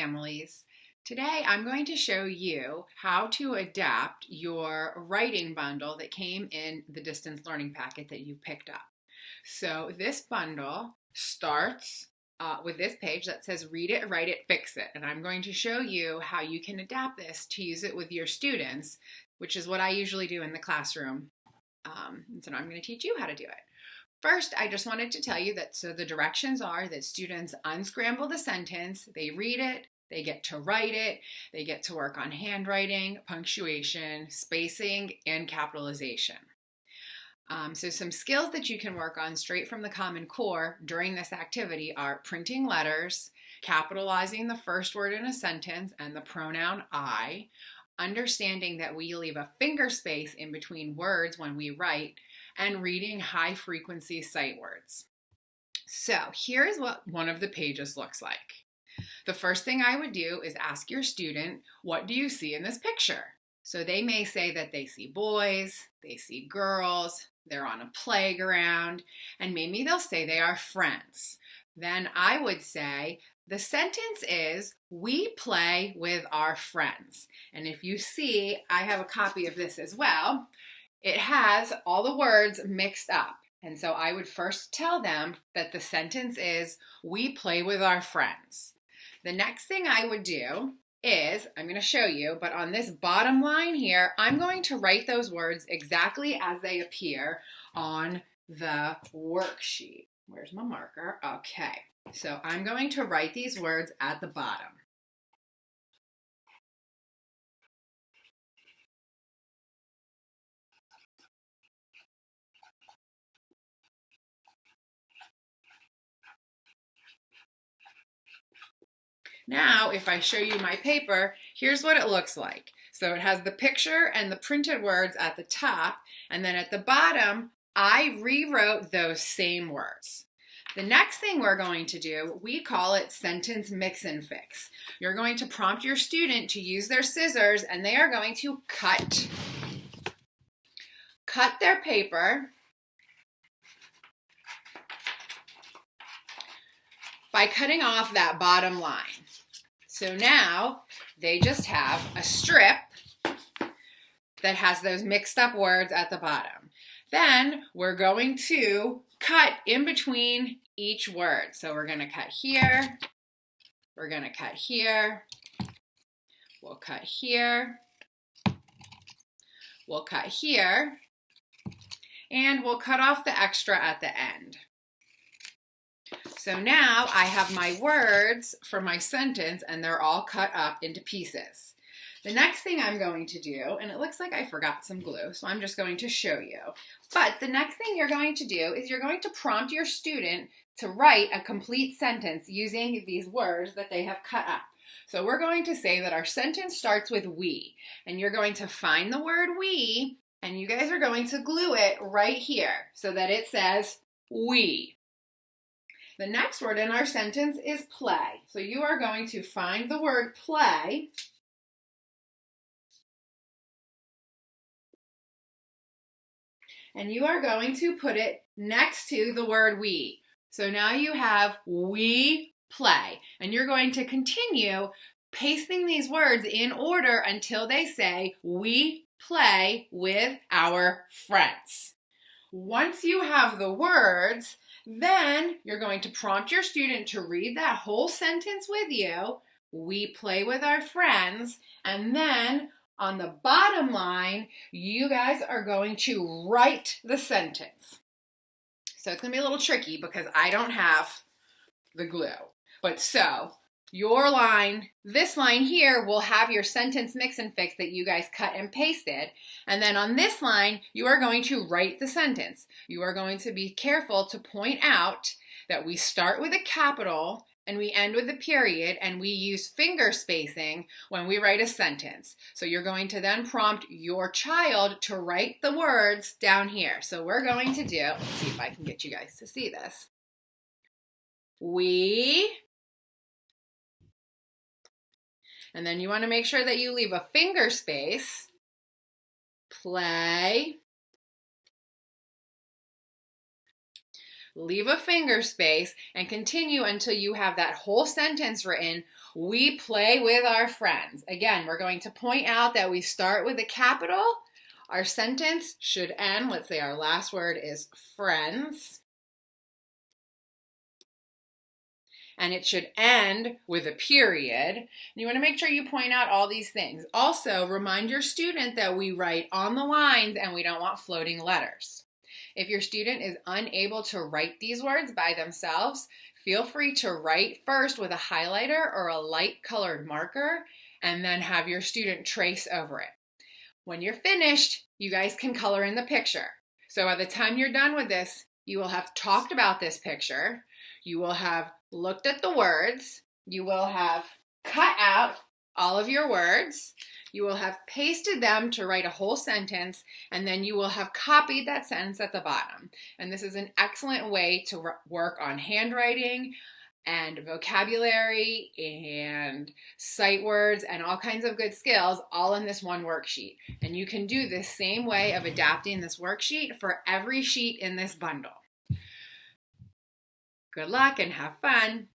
families. Today I'm going to show you how to adapt your writing bundle that came in the distance learning packet that you picked up. So this bundle starts with this page that says read it, write it, fix it. And I'm going to show you how you can adapt this to use it with your students, which is what I usually do in the classroom. So now I'm going to teach you how to do it. First, I just wanted to tell you that the directions are that students unscramble the sentence, they read it, they get to write it, they get to work on handwriting, punctuation, spacing, and capitalization. So some skills that you can work on straight from the Common Core during this activity are printing letters, capitalizing the first word in a sentence and the pronoun I, understanding that we leave a finger space in between words when we write, and reading high-frequency sight words. So here's what one of the pages looks like. The first thing I would do is ask your student, what do you see in this picture? So they may say that they see boys, they see girls, they're on a playground, and maybe they'll say they are friends. Then I would say, the sentence is, we play with our friends. And if you see, I have a copy of this as well. It has all the words mixed up. And so I would first tell them that the sentence is, we play with our friends. The next thing I would do is, I'm going to show you, but on this bottom line here, I'm going to write those words exactly as they appear on the worksheet. Where's my marker? Okay, so I'm going to write these words at the bottom. Now, if I show you my paper, here's what it looks like. So it has the picture and the printed words at the top, and then at the bottom, I rewrote those same words. The next thing we're going to do, we call it sentence mix and fix. You're going to prompt your student to use their scissors, and they are going to cut their paper by cutting off that bottom line. So now they just have a strip that has those mixed up words at the bottom. Then we're going to cut in between each word. So we're going to cut here, we're going to cut here, we'll cut here, we'll cut here, and we'll cut off the extra at the end. So now I have my words for my sentence and they're all cut up into pieces. The next thing I'm going to do, and it looks like I forgot some glue, so I'm just going to show you. But the next thing you're going to do is you're going to prompt your student to write a complete sentence using these words that they have cut up. So we're going to say that our sentence starts with we, and you're going to find the word we, and you guys are going to glue it right here so that it says we. The next word in our sentence is play. So you are going to find the word play and you are going to put it next to the word we. So now you have we play, and you're going to continue pasting these words in order until they say we play with our friends. Once you have the words, then you're going to prompt your student to read that whole sentence with you. We play with our friends. And then on the bottom line, you guys are going to write the sentence. So it's going to be a little tricky because I don't have the glue. But so your line, this line here will have your sentence mix and fix that you guys cut and pasted. And then on this line, you are going to write the sentence. You are going to be careful to point out that we start with a capital and we end with a period, and we use finger spacing when we write a sentence. So you're going to then prompt your child to write the words down here. So we're going to do, let's see if I can get you guys to see this. We, and then you want to make sure that you leave a finger space. Play. Leave a finger space and continue until you have that whole sentence written We play with our friends. Again, we're going to point out that we start with a capital. Our sentence should end, let's say our last word is friends. And it should end with a period. And you want to make sure you point out all these things. Also, remind your student that we write on the lines and we don't want floating letters. If your student is unable to write these words by themselves, feel free to write first with a highlighter or a light colored marker and then have your student trace over it. When you're finished, you guys can color in the picture. So by the time you're done with this, you will have talked about this picture. You will have looked at the words. You will have cut out all of your words. You will have pasted them to write a whole sentence, and then you will have copied that sentence at the bottom. And this is an excellent way to work on handwriting and vocabulary and sight words and all kinds of good skills all in this one worksheet. And you can do this same way of adapting this worksheet for every sheet in this bundle. Good luck and have fun.